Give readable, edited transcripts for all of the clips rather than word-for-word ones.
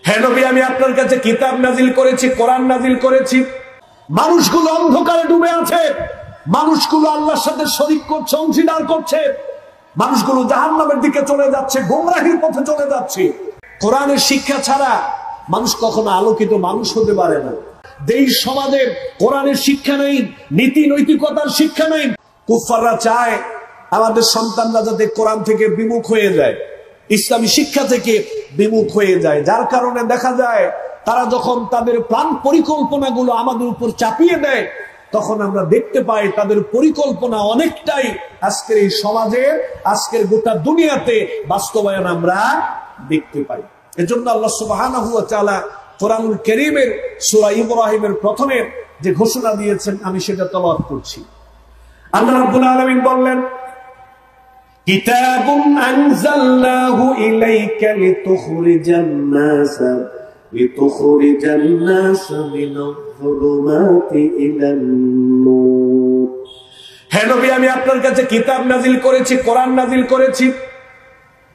হে নবী, আমি আপনার কাছে কিতাব নাজিল করেছি, কোরআন নাজিল করেছি। মানুষগুলো অন্ধকারে ডুবে আছে, মানুষগুলো আল্লাহর সাথে শরীক করছে, অংশীদার করছে, মানুষগুলো জাহান্নামের দিকে চলে যাচ্ছে, গোমরাহির পথে চলে যাচ্ছে। কোরআনের শিক্ষা ছাড়া মানুষ কখনো আলোকিত মানুষ হতে পারে না। যেই সমাজে কোরআনের শিক্ষা নেই, নীতি নৈতিকতার শিক্ষা নেই, কুফাররা চায় আমাদের সন্তানরা যাতে কোরআন থেকে বিমুখ হয়ে যায়, ইসলামী শিক্ষা থেকে বিমুখ হয়ে যায়। যার কারণে দেখা যায় তারা যখন তাদের প্ল্যান পরিকল্পনাগুলো আমাদের উপর চাপিয়ে দেয়, তখন আমরা দেখতে পাই তাদের পরিকল্পনা অনেকটাই আজকের এই সমাজে, আজকের গোটা দুনিয়াতে বাস্তবায়ন আমরা দেখতে পাই। এজন্য আল্লাহ সুবহানাহু ওয়া তাআলা কোরআনুল কারীমের সূরা ইব্রাহিমের প্রথমে যে ঘোষণা দিয়েছেন, আমি সেটা তেলাওয়াত করছি। আল্লাহ রাব্বুল আলামিন বললেন, কিতাবুন আনজালনাহু ইলাইকা লিতুখরিজান নাস মিনাজ-যুলুমাতি ইলান নূর। হে নবী, আমি আপনার কাছে কিতাব নাজিল করেছি, কোরআন নাজিল করেছি।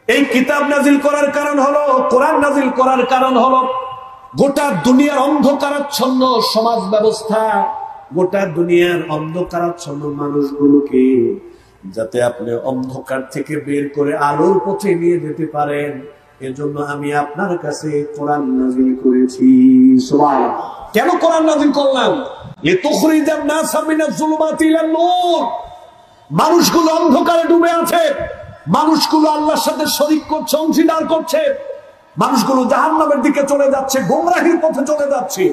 এই কিতাব নাজিল করার কারণ হলো, কোরআন নাজিল করার কারণ হলো গোটা দুনিয়ার অন্ধকারাচ্ছন্ন সমাজ ব্যবস্থা, গোটা দুনিয়ার অন্ধকারাচ্ছন্ন মানুষগুলোকে যাতে আপনি অন্ধকার থেকে বের করে আলোর পথে নিয়ে যেতে পারেন, এজন্য আমি আপনার কাছে কোরআন নাজিল করেছি। সুবহানাল্লাহ। কেন কোরআন নাজিল করলাম? লিতুখরিজান নাস মিনাজ-যুলুমাতি ইলান নূর। মানুষগুলো অন্ধকারে ডুবে আছে, মানুষগুলো আল্লাহর সাথে শরীক করছে, অংশীদার করছে, মানুষগুলো জাহান্নামের দিকে চলে যাচ্ছে, গোমরাহির পথে চলে যাচ্ছে।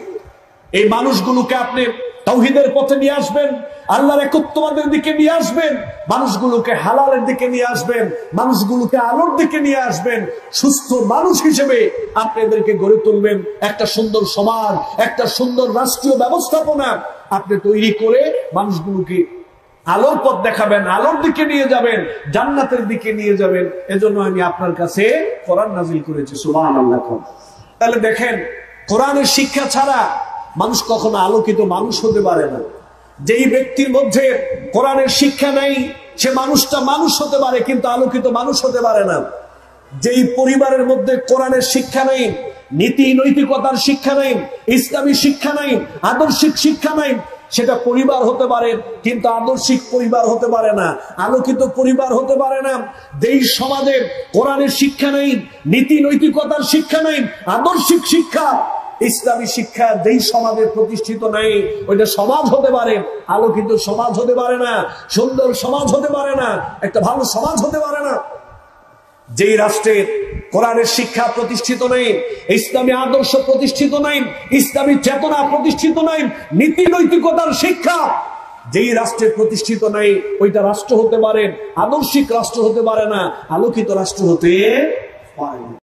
এই মানুষগুলোকে আপনি তাওহীদের পথে নিয়ে আসবেন, আল্লাহর একত্ববাদের দিকে নিয়ে আসবেন, মানুষগুলোকে হালালের দিকে নিয়ে আসবেন, মানুষগুলোকে আলোর দিকে নিয়ে আসবেন। সুস্থ মানুষ হিসেবে আপনি এদেরকে গড়ে তুলবেন। একটা সুন্দর সমাজ, একটা সুন্দর রাষ্ট্রীয় ব্যবস্থাপনা আপনি তৈরি করে মানুষগুলোকে আলোর পথ দেখাবেন, আলোর দিকে নিয়ে যাবেন, জান্নাতের দিকে নিয়ে যাবেন। এজন্য আমি আপনার কাছে কোরআন নাজিল করেছি। সুবহানাল্লাহ। তাহলে দেখেন, কোরআনের শিক্ষা ছাড়া মানুষ কখনো আলোকিত মানুষ হতে পারে না। যেই ব্যক্তির মধ্যে কোরআনের শিক্ষা নেই, সে মানুষটা মানুষ হতে পারে কিন্তু আলোকিত মানুষ হতে পারে না। যেই পরিবারের মধ্যে কোরআনের শিক্ষা নেই, নীতি নৈতিকতার শিক্ষা নেই, ইসলামী শিক্ষা নেই, আদর্শিক শিক্ষা নেই, সেটা পরিবার হতে পারে কিন্তু আদর্শিক পরিবার হতে পারে না, আলোকিত পরিবার হতে পারে না। যেই সমাজে কোরআনের শিক্ষা নেই, নীতি নৈতিকতার শিক্ষা নেই, আদর্শিক শিক্ষা, ইসলামী শিক্ষা যেই সমাজে প্রতিষ্ঠিত নেই, ওইটা সমাজ হতে পারে, আলোকিত সমাজ হতে পারে না, সুন্দর সমাজ হতে পারে না, একটা ভালো সমাজ হতে পারে না। যেই রাষ্ট্রের কোরআনের শিক্ষা প্রতিষ্ঠিত নেই, ইসলামী আদর্শ প্রতিষ্ঠিত নেই, ইসলামী চেতনা প্রতিষ্ঠিত নেই, নীতি নৈতিকতার শিক্ষা যেই রাষ্ট্রে প্রতিষ্ঠিত নেই, ওইটা রাষ্ট্র হতে পারে আদর্শিক রাষ্ট্র হতে পারে না, আলোকিত রাষ্ট্র হতে পারে না।